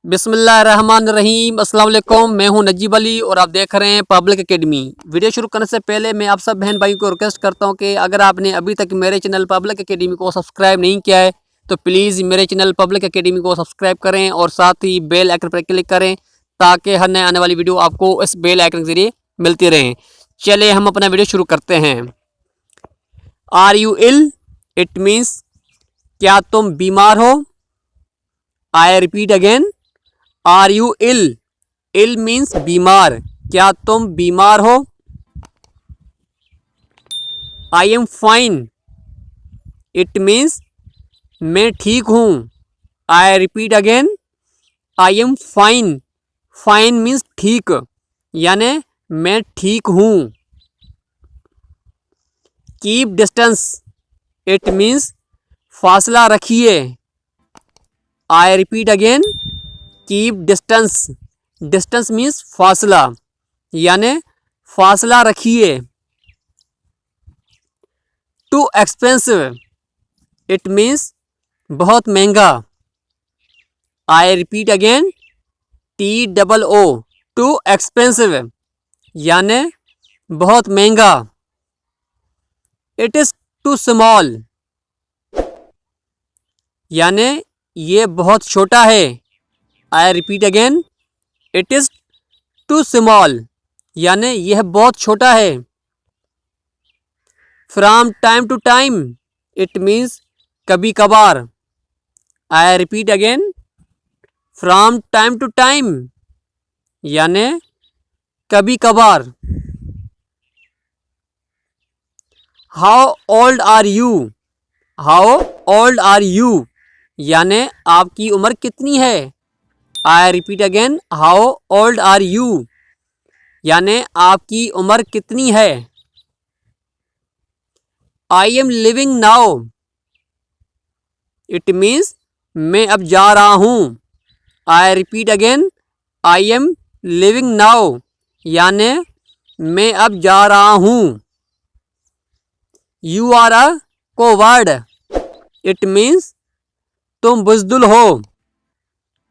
बिस्मिल्लाहिर्रहमानिर्रहीम। अस्सलाम वालेकुम। मैं हूं नजीब अली और आप देख रहे हैं पब्लिक एकेडमी। वीडियो शुरू करने से पहले मैं आप सब बहन भाई को रिक्वेस्ट करता हूं कि अगर आपने अभी तक मेरे चैनल पब्लिक एकेडमी को सब्सक्राइब नहीं किया है तो प्लीज़ मेरे चैनल पब्लिक एकेडमी को सब्सक्राइब करें और साथ ही बेल आइकन पर क्लिक करें ताकि हर नए आने वाली वीडियो आपको इस बेल आइकन के जरिए मिलती रहें। चलिए हम अपना वीडियो शुरू करते हैं। Are you ill? It means क्या तुम बीमार हो। I repeat again, are you ill? Ill means बीमार, क्या तुम बीमार हो। I am fine, it means मैं ठीक हूँ। I repeat again, I am fine. Fine means ठीक, यानी मैं ठीक हूँ। कीप डिस्टेंस, इट मीन्स फासला रखिए। आई repeat again, keep distance. Distance means फासला, यानी फासला रखिए। टू एक्सपेंसिव, इट मीन्स बहुत महंगा। आई repeat again, TOO, too expensive, यानी बहुत महंगा। इट इज़ टू स्मॉल, यानी ये बहुत छोटा है। I repeat again, it is too small, यानी यह बहुत छोटा है। From time to time, it means कभी कभार। I repeat again, from time to time, यानी कभी कभार। How old are you? How old are you, यानी आपकी उम्र कितनी है। I repeat again, how old are you, यानी आपकी उम्र कितनी है। I am living now, it means मैं अब जा रहा हूँ। I repeat again, I am living now, यानी मैं अब जा रहा हूँ। You are a coward, it means तुम बुज़दिल हो।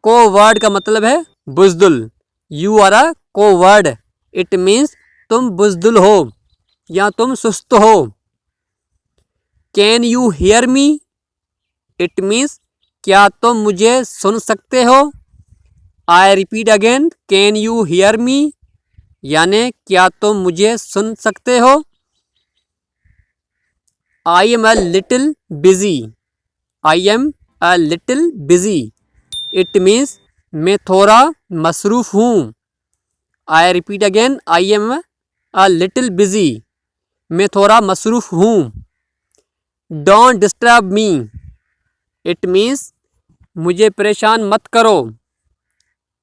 कोवर्ड का मतलब है बुज़दिल। You are a coward, it means तुम बुज़दिल हो या तुम सुस्त हो। Can you hear me? It means क्या तुम मुझे सुन सकते हो। I repeat again, can you hear me, यानी क्या तुम मुझे सुन सकते हो। I am a little busy, I am a little busy, it means मैं थोड़ा मसरूफ़ हूँ। I repeat again, I am a little busy, मैं थोड़ा मसरूफ़ हूँ। Don't disturb me, it means मुझे परेशान मत करो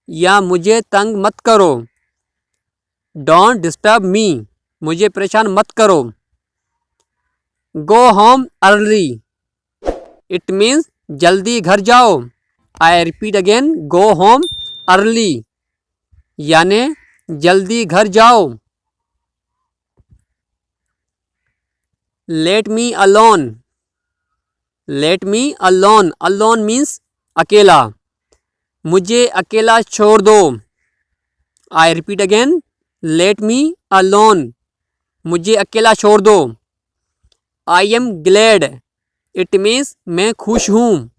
या मुझे तंग मत करो। डोंट डिस्टर्ब मी, मुझे परेशान मत करो। Go home early, it means जल्दी घर जाओ। आई repeat again, go home early, यानी जल्दी घर जाओ। Let me alone, let me alone, alone means अकेला, मुझे अकेला छोड़ दो। आई repeat again, let me alone, मुझे अकेला छोड़ दो। I am glad, it means मैं खुश हूँ।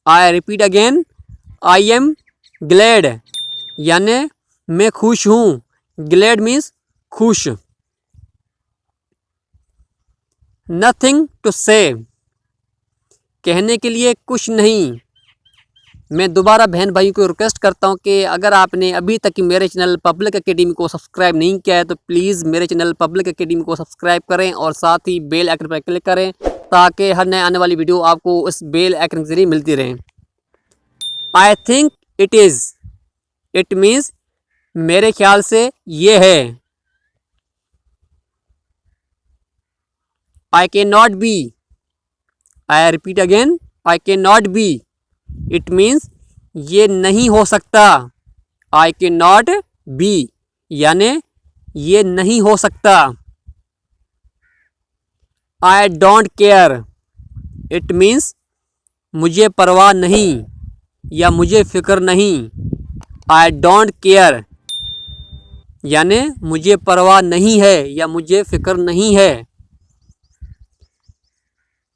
I repeat again, I am glad, यानी मैं खुश हूँ। ग्लैड मीन्स खुश। नथिंग टू से, कहने के लिए कुछ नहीं। मैं दोबारा बहन भाई को रिक्वेस्ट करता हूं कि अगर आपने अभी तक मेरे चैनल पब्लिक एकेडमी को सब्सक्राइब नहीं किया है तो प्लीज़ मेरे चैनल पब्लिक एकेडमी को सब्सक्राइब करें और साथ ही बेल आइकन पर क्लिक करें ताकि हर नए आने वाली वीडियो आपको इस बेल आइकन के जरिए मिलती रहे। I think it is, it means मेरे ख्याल से ये है। I can not be, I repeat again, I can not be, it means ये नहीं हो सकता। आई कैन नॉट बी, यानी ये नहीं हो सकता। I don't care, it means मुझे परवाह नहीं। या मुझे फ़िक्र नहीं। आई डोंट केयर यानी मुझे परवाह नहीं है या मुझे फ़िक्र नहीं है।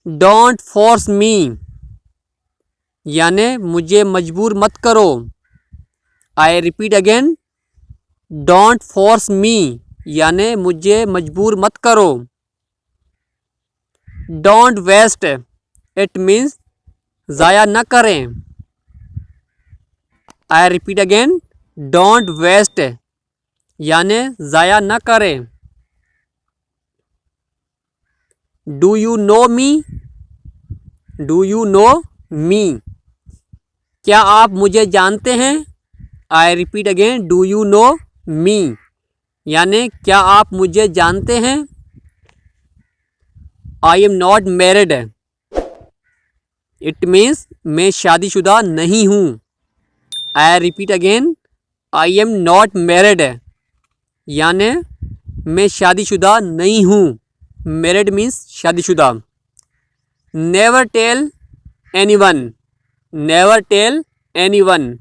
डोंट फोर्स मी यानी मुझे मजबूर मत करो। आई repeat again, don't force me यानी मुझे मजबूर मत करो। डोंट वेस्ट इट मीन्स ज़ाया न करें। I repeat again, don't waste यानी ज़ाया न करें। Do you know me, do you know me क्या आप मुझे जानते हैं। I repeat again, do you know me यानी क्या आप मुझे जानते हैं। I am not married it means मैं शादीशुदा नहीं हूँ। I repeat again, I am not married यानी मैं शादीशुदा नहीं हूँ। मैरिड मीन्स शादीशुदा। Never tell anyone, never tell anyone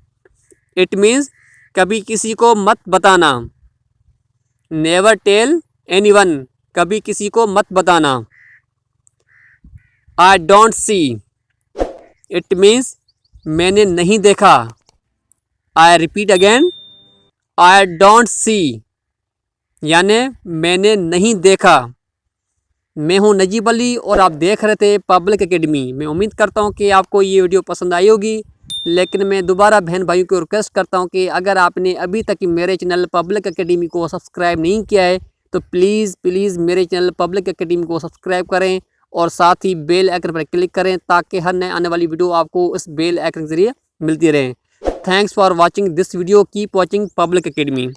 it means कभी किसी को मत बताना। नेवर टेल एनीवन कभी किसी को मत बताना। I don't see it means मैंने नहीं देखा। आई repeat again, I don't see यानी मैंने नहीं देखा। मैं हूं नजीब अली और आप देख रहे थे पब्लिक एकेडमी। मैं उम्मीद करता हूं कि आपको ये वीडियो पसंद आई होगी, लेकिन मैं दोबारा बहन भाइयों को रिक्वेस्ट करता हूं कि अगर आपने अभी तक मेरे चैनल पब्लिक एकेडमी को सब्सक्राइब नहीं किया है तो प्लीज़ मेरे चैनल पब्लिक एकेडमी को सब्सक्राइब करें और साथ ही बेल आइकन पर क्लिक करें ताकि हर नए आने वाली वीडियो आपको इस बेल आइकन के जरिए मिलती रहे। Thanks for watching this video, keep watching public academy.